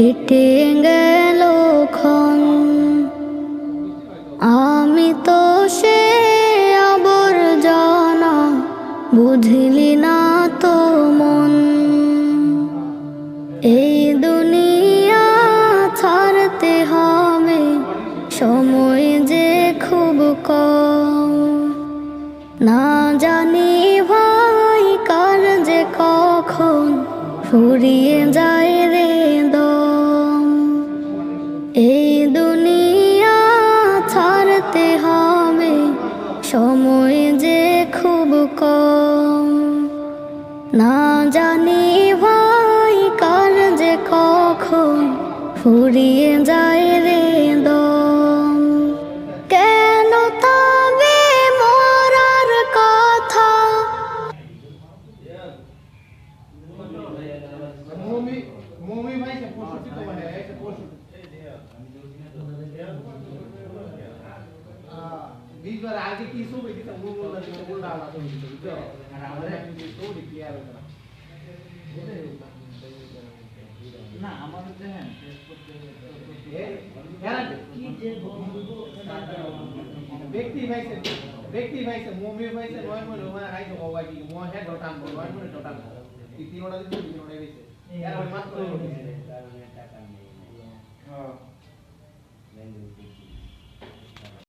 কেটে গেল ক্ষণ, আমি তো সে আবর্জনা, বুঝলি না তো মন। এই দুনিয়া ছাড়তে হবে, সময় যে খুব কম। না জানি ভাই কার যে কখন ফুরিয়ে যায় রে দম। এই দুনিয়া ছাড়তে হবে, সময় যে খুব কম। না জানি ভাই কার যে কখন ফুরিয়ে যায় রে দম। কেন তবে মরার কথা, बीच आगे की सो गई थी तो बोल रहा था तो हमारे तो क्लियर होता ना हमारे देन यार की जे व्यक्ति भाई से मूवी भाई से नय मन होय हाय तो होवा की मो है डटान को नय मन डटान की तीनोडा दिन तीनोडा गइছে यार मात्र टाका नहीं हां